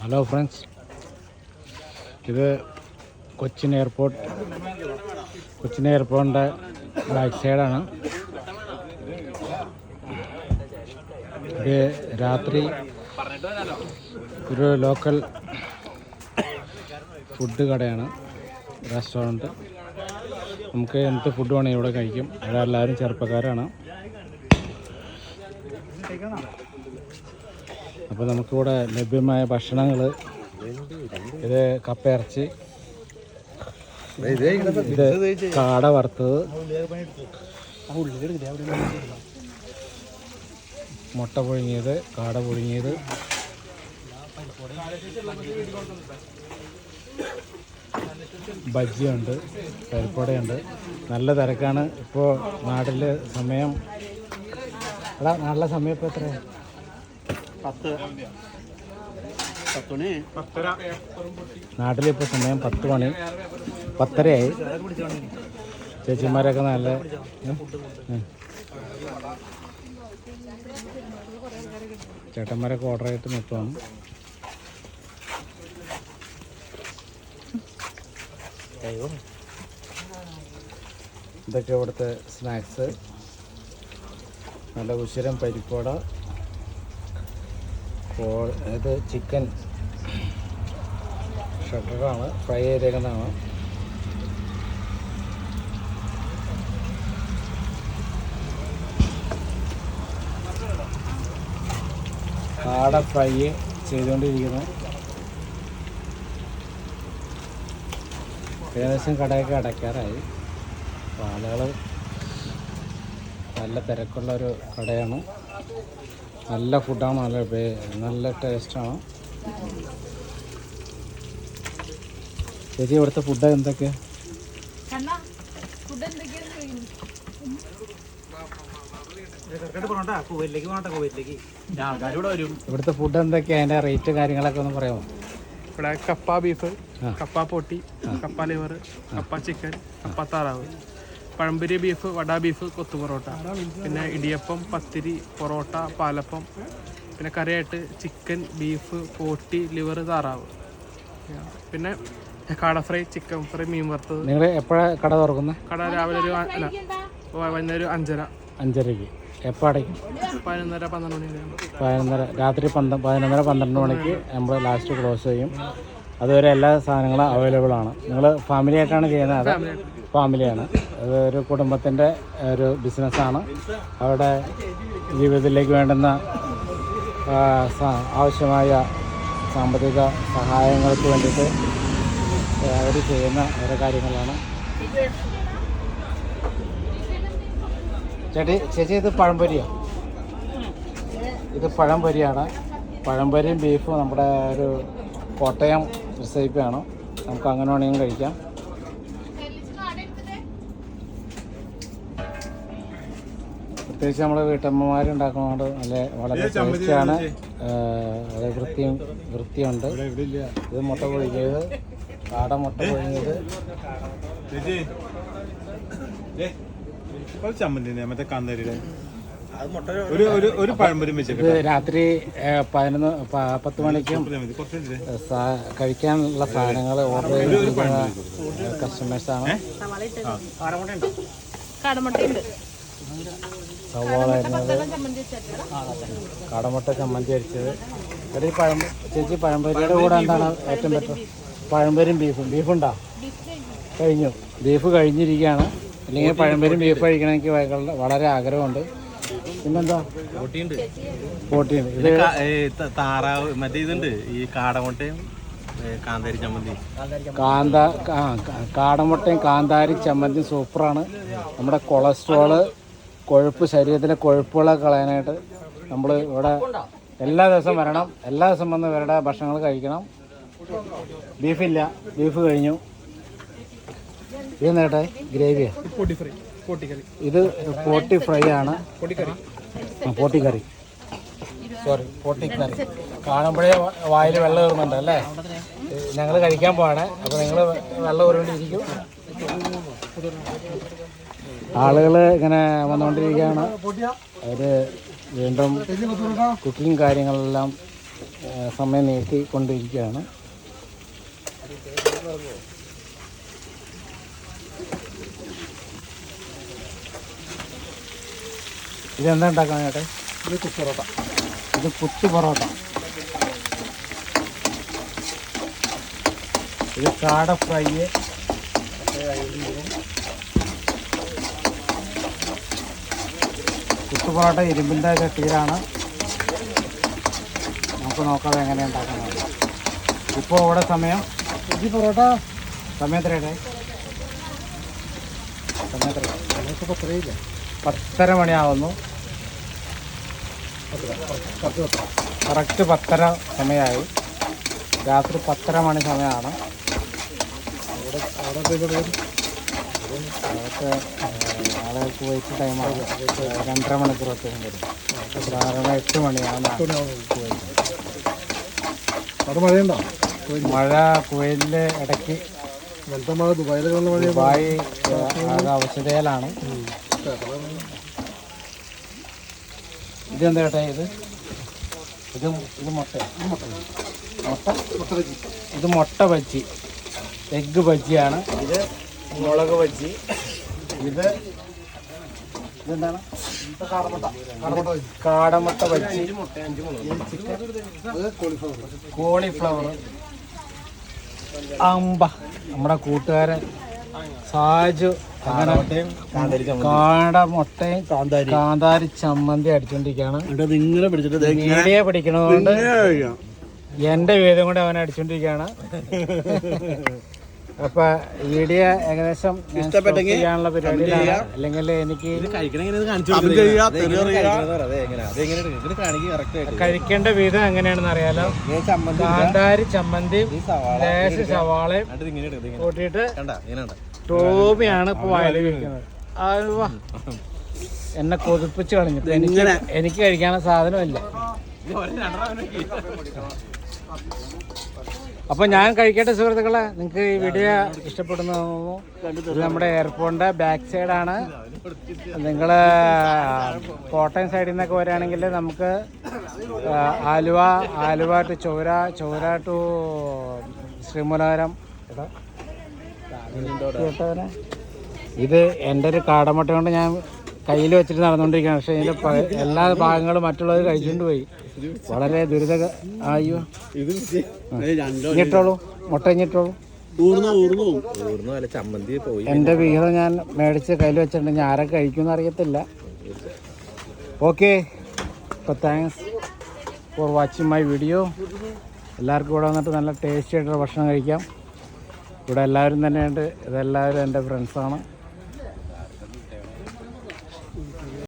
Hello friends, ഇത് കൊച്ചിൻ എയർപോർട്ടിൻ്റെ back സൈഡാണ്. ഇത് രാത്രി ഒരു ലോക്കൽ ഫുഡ് കടയാണ്, റെസ്റ്റോറൻറ്റ്. നമുക്ക് എന്ത് ഫുഡ് വേണമെങ്കിൽ ഇവിടെ കഴിക്കും. ഇവിടെ എല്ലാവരും ചെറുപ്പക്കാരാണ്. അപ്പോൾ നമുക്കിവിടെ ലഭ്യമായ ഭക്ഷണങ്ങൾ, ഇത് കപ്പയിറച്ചി, ഇത് കാട വറുത്തത്, മുട്ട പുഴുങ്ങിയത്, കാട പുഴുങ്ങിയത്, ബജ്ജിയുണ്ട്, പരിപ്പുവടയുണ്ട്. നല്ല തിരക്കാണ് ഇപ്പോൾ നാട്ടിൽ. സമയം നാട്ടിലെ സമയം ഇപ്പോൾ എത്രയാണ്? 10 നാട്ടിലിപ്പോൾ സമയം 10 മണി, 10:30 ചേച്ചിമാരൊക്കെ നല്ല ചേട്ടന്മാരൊക്കെ ഓർഡർ ആയിട്ട് നിൽക്കുകയാണ്. ഇതൊക്കെ ഇവിടുത്തെ സ്നാക്സ്. നല്ല ഉശിരം പരിപ്പുവട, ഇത് ചിക്കൻ ഷട്ടറാണ്, ഫ്രൈ ചെയ്തേക്കുന്നതാണ്. കാട ഫ്രൈ ചെയ്തുകൊണ്ടിരിക്കുന്നു. ഏകദേശം കടയൊക്കെ അടയ്ക്കാറായി. അപ്പോൾ ആളുകൾ, നല്ല തിരക്കുള്ളൊരു കടയാണ്. നല്ല ഫുഡാണ്, നല്ല ടേസ്റ്റാണ്. ചേച്ചി, ഇവിടുത്തെ ഫുഡ് എന്തൊക്കെയാണ്? ഇവിടുത്തെ ഫുഡ് എന്തൊക്കെയാണ്? അതിൻ്റെ റേറ്റ് കാര്യങ്ങളൊക്കെ ഒന്ന് പറയാമോ? ഇവിടെ കപ്പ ബീഫ്, കപ്പ പൊട്ടി, കപ്പ ലിവർ, കപ്പ ചിക്കൻ, കപ്പ താറാവ്, പഴംപൊരി ബീഫ്, വട ബീഫ്, കൊത്തു പൊറോട്ട, പിന്നെ ഇടിയപ്പം, പത്തിരി, പൊറോട്ട, പാലപ്പം, പിന്നെ കറിയായിട്ട് ചിക്കൻ, ബീഫ്, പോട്ടി, ലിവർ, താറാവ്, പിന്നെ കാട ഫ്രൈ, ചിക്കൻ ഫ്രൈ, മീൻ വറുത്തത്. നിങ്ങൾ എപ്പോഴാണ് കട തുറക്കുന്നത്? കട രാവിലെ വൈകുന്നേരം 5:30. എപ്പോൾ അടയ്ക്കും? 11:30-12 മണി. 11:30 രാത്രി 11:30-12 മണിക്ക് നമ്മൾ ലാസ്റ്റ് ക്ലോസ് ചെയ്യും. അതുവരെ എല്ലാ സാധനങ്ങളും അവൈലബിൾ ആണ്. നിങ്ങൾ ഫാമിലി ആയിട്ടാണ് ചെയ്യുന്നത്? അത് ഫാമിലിയാണ്. അത് ഒരു കുടുംബത്തിൻ്റെ ഒരു ബിസിനസ്സാണ്. അവിടെ ജീവിതത്തിലേക്ക് വേണ്ടുന്ന ആവശ്യമായ സാമ്പത്തിക സഹായങ്ങൾക്ക് വേണ്ടിയിട്ട് അവർ ചെയ്യുന്ന ഓരോ കാര്യങ്ങളാണ്. ചേച്ചി, ഇത് പഴംപൊരിയാണ്. ഇത് പഴംപൊരിയാണ്. പഴംപൊരിയും ബീഫും നമ്മുടെ ഒരു കോട്ടയം റെസിപ്പിയാണ്. നമുക്ക് അങ്ങനെ വേണമെങ്കിലും കഴിക്കാം. പ്രത്യേകിച്ച് നമ്മൾ വീട്ടമ്മമാരുണ്ടാക്കുന്നതുകൊണ്ട് വളരെ ടേസ്റ്റിയാണ്. വളരെ വൃത്തിയുണ്ട്. ഇത് മുട്ട പുഴുങ്ങിയത്, കാട മുട്ട പുഴുങ്ങിയത്, ഇത് രാത്രി 10 മണിക്കും കഴിക്കാനുള്ള സാധനങ്ങൾ ഓർഡർ ചെയ്തിരിക്കുന്ന കസ്റ്റമേഴ്സാണ്. സവാള അരിഞ്ഞത്, കാടമുട്ട ചമ്മന്തി അരിച്ചത്. ചേച്ചി, പഴംപൊരിയുടെ കൂടെ എന്താണ് ഏറ്റവും ബെറ്റർ? പഴംപൊരിയും ബീഫുണ്ടോ? കഴിഞ്ഞു. ബീഫ് കഴിഞ്ഞിരിക്കുകയാണ്. അല്ലെങ്കിൽ പഴംപൊരിയും ബീഫ് കഴിക്കണമെങ്കിൽ വളരെ ആഗ്രഹമുണ്ട്. പിന്നെന്താ? പോട്ടിയുണ്ട്. ഇത് താറാവ്, മറ്റേ ഇതുണ്ട്, ഈ കാടമുട്ടയും കാന്താരി ചമ്മന്തി. കാടമുട്ടയും കാന്താരി ചമ്മന്തിയും സൂപ്പറാണ്. നമ്മുടെ കൊളസ്ട്രോള്, കൊഴുപ്പ്, ശരീരത്തിലെ കൊഴുപ്പുകളൊക്കെ കളയാനായിട്ട് നമ്മൾ ഇവിടെ എല്ലാ ദിവസവും വരണം. എല്ലാ ദിവസം വന്ന് ഇവരുടെ ഭക്ഷണങ്ങൾ കഴിക്കണം. ബീഫില്ല, ബീഫ് കഴിഞ്ഞു. ഇത് നേട്ടെ ഗ്രേവിയാണ്. ഇത് പോട്ടി ഫ്രൈ ആണ്. പോട്ടിക്കറി, സോറി, പോട്ടിക്കറി. കാണുമ്പോഴേ വായിൽ വെള്ളം കയറുന്നുണ്ട് അല്ലേ? ഞങ്ങൾ കഴിക്കാൻ പോവാണ്. അപ്പോൾ നിങ്ങൾ വെള്ളം ഒരുകൊണ്ടിരിക്കും. ആളുകൾ ഇങ്ങനെ വന്നുകൊണ്ടിരിക്കുകയാണ്. അവർ വീണ്ടും കുക്കിംഗ് കാര്യങ്ങളെല്ലാം സമയം നീട്ടിക്കൊണ്ടിരിക്കുകയാണ്. ഇതെന്താ ഉണ്ടാക്കാൻ ചേട്ടാ? ഇത് കുത്തു പൊറോട്ട. ഇത് കുത്തു പൊറോട്ട. ഇത് കാട ഫ്രൈ. കുത്തു പൊറോട്ട ഇരുമ്പിൻ്റെ ചട്ടിയിലാണ്. നമുക്ക് നോക്കാതെ എങ്ങനെ ഉണ്ടാക്കുന്നത്. ഇപ്പോൾ ഇവിടെ സമയം പൊറോട്ട സമയത്രയുടെ 10:30 മണിയാവുന്നു. കറക്റ്റ് 10:30 സമയമായി. രാത്രി 10:30 മണി സമയമാണ്. നാളെ കുവൈറ്റ് ടൈമാണ്. 2.5 മണിക്കൂർ ഒത്തിരി വരും. സാധാരണ 8 മണിയാണ്. മഴയുണ്ടോ? മഴ കുവൈറ്റിൽ ഇടയ്ക്ക്. ദുബായ് ആകെ അവശതയിലാണ്. ഇതെന്താ ചേട്ടാ? ഇത് മുട്ട. ഇത് മുട്ട ബജ്ജി, എഗ്ഗ് ബജ്ജിയാണ്. ഇത് മുളക് ബജ്ജി. ഇതെന്താണ്? കാടമുട്ട ബജ്ജി, കോളിഫ്ലവർ. അമ്പ നമ്മുടെ കൂട്ടുകാരൻ സാജു കാടമുട്ടയും കാന്താരി ചമ്മന്തി അടിച്ചോണ്ടിരിക്കുകയാണ്. ഇങ്ങനെ പിടിച്ചിട്ട് വീഡിയോ പിടിക്കണതുകൊണ്ട് എന്റെ വീടും കൂടെ അവൻ അടിച്ചോണ്ടിരിക്കുകയാണ്. അപ്പൊ വീഡിയോ ഏകദേശം ചെയ്യാനുള്ള പരിപാടിയിലാണ്. അല്ലെങ്കിൽ എനിക്ക് കഴിക്കേണ്ട വിധം എങ്ങനെയാണെന്ന് അറിയാലോ. കാന്താരി ചമ്മന്തിയും ലേശ സവാളയും കൂട്ടിയിട്ട് ടോമിയാണ് ഇപ്പൊ വയലിൽ കഴിക്കുന്നത്. എന്നെ കൊതിപ്പിച്ച് കളഞ്ഞു. എനിക്ക് കഴിക്കാനുള്ള സാധനമില്ല. അപ്പൊ ഞാൻ കഴിക്കട്ടെ സുഹൃത്തുക്കളെ. നിങ്ങൾക്ക് ഈ വീഡിയോ ഇഷ്ടപ്പെടുന്നു തോന്നുന്നു. ഇത് നമ്മുടെ എയർപോർട്ടിന്റെ ബാക്ക് സൈഡാണ്. നിങ്ങൾ കോട്ടയം സൈഡിൽ നിന്നൊക്കെ വരികയാണെങ്കിൽ നമുക്ക് ആലുവ ടു ചൗര ടു ശ്രീമുലകരം. ഇത് എൻ്റെ ഒരു കാടമുട്ട കൊണ്ട് ഞാൻ കയ്യിൽ വെച്ചിട്ട് നടന്നുകൊണ്ടിരിക്കുകയാണ്. പക്ഷേ ഇതിൻ്റെ എല്ലാ ഭാഗങ്ങളും മറ്റുള്ളവർ കഴിച്ചുകൊണ്ട് പോയി. വളരെ ദുരിത. അയ്യോ, ഇഞ്ഞിട്ടോളൂ, മുട്ട ഇഞ്ഞിട്ടോളൂ. എൻ്റെ വിഹിതം ഞാൻ മേടിച്ച് കയ്യിൽ വെച്ചിട്ടുണ്ടെങ്കിൽ ആരൊക്കെ കഴിക്കുമെന്ന് അറിയത്തില്ല. ഓക്കെ, അപ്പോൾ thanks for watching my video. എല്ലാവർക്കും ഇവിടെ വന്നിട്ട് നല്ല ടേസ്റ്റി ആയിട്ടുള്ള ഭക്ഷണം കഴിക്കാം. ഇവിടെ എല്ലാവരും തന്നെയുണ്ട്. ഇതെല്ലാവരും എൻ്റെ ഫ്രണ്ട്സാണ്.